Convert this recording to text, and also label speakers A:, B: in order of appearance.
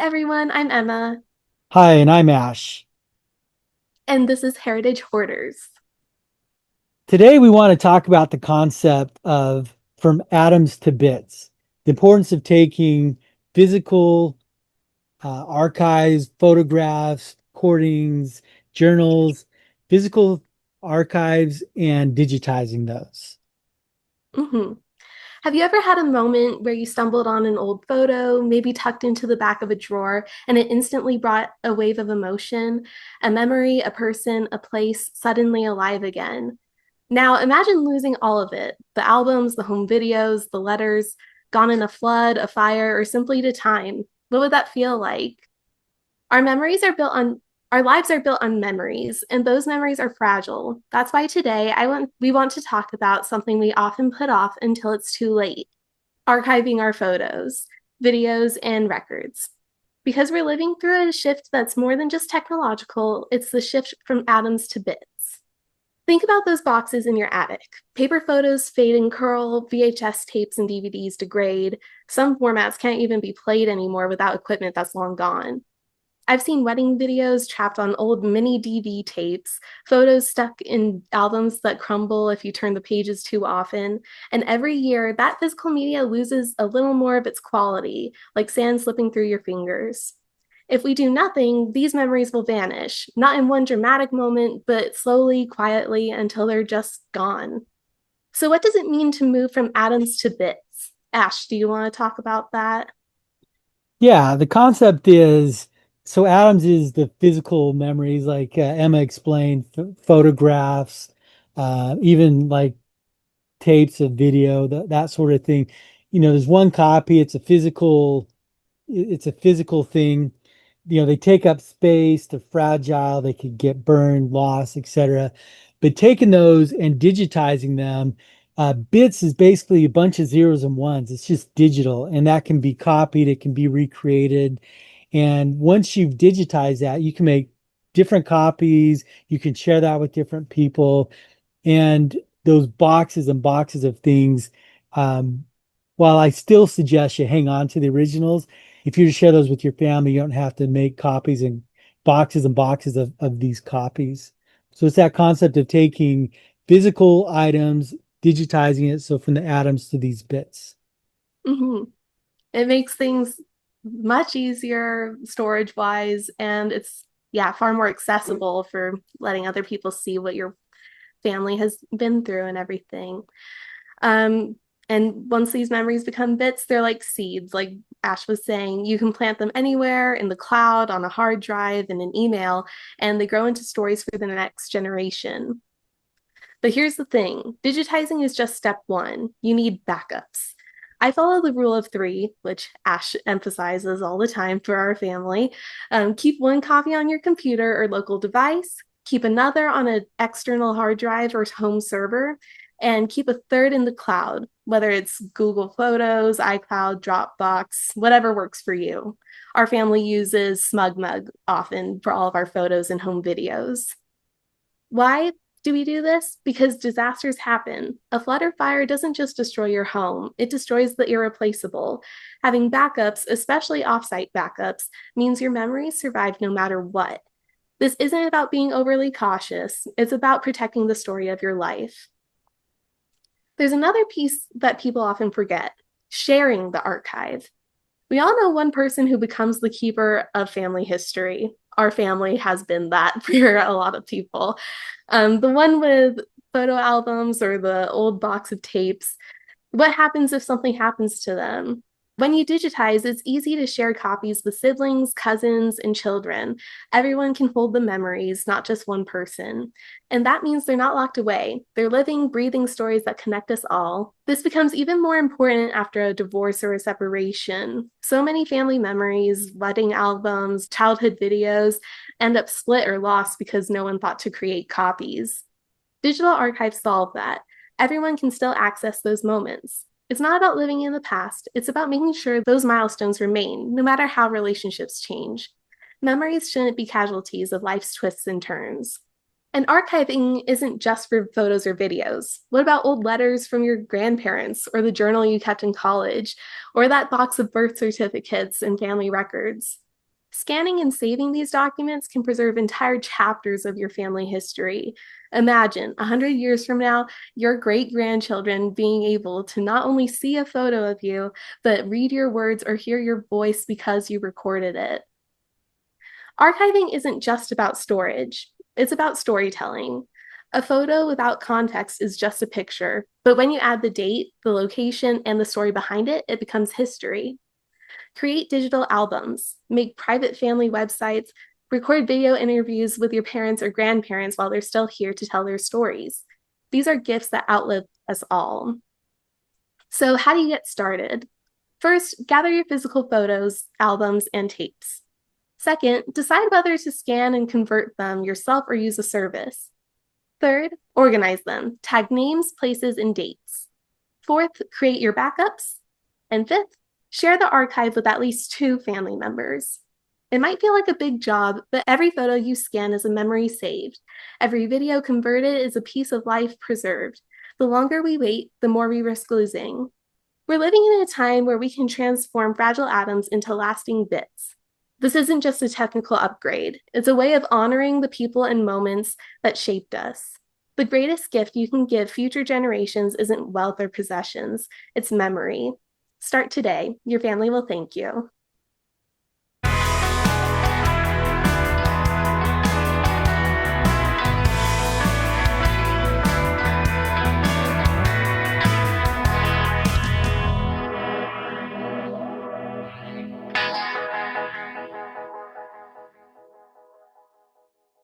A: everyone, I'm Emma,
B: Hi, and I'm Ash.
A: and this is Heritage Hoarders.
B: Today we want to talk about the concept of from atoms to bits, the importance of taking physical archives, photographs, recordings, journals, physical archives, and digitizing those.
A: Mhm. Have you ever had a moment where you stumbled on an old photo, maybe tucked into the back of a drawer, and it instantly brought a wave of emotion, a memory, a person, a place suddenly alive again? Now imagine losing all of it, the albums, the home videos, the letters, gone in a flood, a fire, or simply to time. What would that feel like? Our memories are built on our lives are built on memories, and those memories are fragile. That's why today we want to talk about something we often put off until it's too late: archiving our photos, videos, and records. Because we're living through a shift that's more than just technological, it's the shift from atoms to bits. Think about those boxes in your attic. Paper photos fade and curl, VHS tapes and DVDs degrade. Some formats can't even be played anymore without equipment that's long gone. I've seen wedding videos trapped on old mini DV tapes, photos stuck in albums that crumble if you turn the pages too often. And every year, that physical media loses a little more of its quality, like sand slipping through your fingers. If we do nothing, these memories will vanish, not in one dramatic moment, but slowly, quietly, until they're just gone. So, what does it mean to move from atoms to bits? Ash, do you want to talk about that?
B: Yeah, the concept is so atoms is the physical memories, like Emma explained, photographs, even like tapes of video, that sort of thing. There's one copy, it's a physical thing. They take up space, they're fragile, they could get burned, lost, etc. But taking those and digitizing them, bits is basically a bunch of zeros and ones. It's just digital, and that can be copied, it can be recreated. And once you've digitized that, you can make different copies, you can share that with different people, and those boxes and boxes of things. Um, while I still suggest you hang on to the originals, if you share those with your family, you don't have to make copies and boxes of these copies. So it's that concept of taking physical items, digitizing it, so from the atoms to these bits.
A: Mm-hmm. It makes things much easier storage wise, and it's, yeah, far more accessible for letting other people see what your family has been through and everything. Um, and once these memories become bits, they're like seeds, like Ash was saying. You can plant them anywhere in the cloud, on a hard drive, in an email, and they grow into stories for the next generation. But here's the thing: digitizing is just step one. You need backups. I follow the rule of three, which Ash emphasizes all the time for our family. Keep one copy on your computer or local device, keep another on an external hard drive or home server, and keep a third in the cloud, whether it's Google Photos, iCloud, Dropbox, whatever works for you. Our family uses SmugMug often for all of our photos and home videos. Why do we do this? Because disasters happen. A flood or fire doesn't just destroy your home, it destroys the irreplaceable. Having backups, especially offsite backups, means your memories survive no matter what. This isn't about being overly cautious, it's about protecting the story of your life. There's another piece that people often forget: sharing the archive. We all know one person who becomes the keeper of family history. Our family has been that for a lot of people. The one with photo albums or the old box of tapes. What happens if something happens to them? When you digitize, it's easy to share copies with siblings, cousins, and children. Everyone can hold the memories, not just one person. And that means they're not locked away. They're living, breathing stories that connect us all. This becomes even more important after a divorce or a separation. So many family memories, wedding albums, childhood videos end up split or lost because no one thought to create copies. Digital archives solve that. Everyone can still access those moments. It's not about living in the past, it's about making sure those milestones remain, no matter how relationships change. Memories shouldn't be casualties of life's twists and turns. And archiving isn't just for photos or videos. What about old letters from your grandparents, or the journal you kept in college, or that box of birth certificates and family records? Scanning and saving these documents can preserve entire chapters of your family history. Imagine 100 years from now, your great grandchildren being able to not only see a photo of you, but read your words or hear your voice because you recorded it. Archiving isn't just about storage, it's about storytelling. A photo without context is just a picture, but when you add the date, the location, and the story behind it, it becomes history. Create digital albums, make private family websites, record video interviews with your parents or grandparents while they're still here to tell their stories. These are gifts that outlive us all. So, how do you get started? First, gather your physical photos, albums, and tapes. Second, decide whether to scan and convert them yourself or use a service. Third, organize them. Tag names, places, and dates. Fourth, create your backups. And fifth, share the archive with at least 2 family members. It might feel like a big job, but every photo you scan is a memory saved. Every video converted is a piece of life preserved. The longer we wait, the more we risk losing. We're living in a time where we can transform fragile atoms into lasting bits. This isn't just a technical upgrade, it's a way of honoring the people and moments that shaped us. The greatest gift you can give future generations isn't wealth or possessions, it's memory. Start today. Your family will thank you.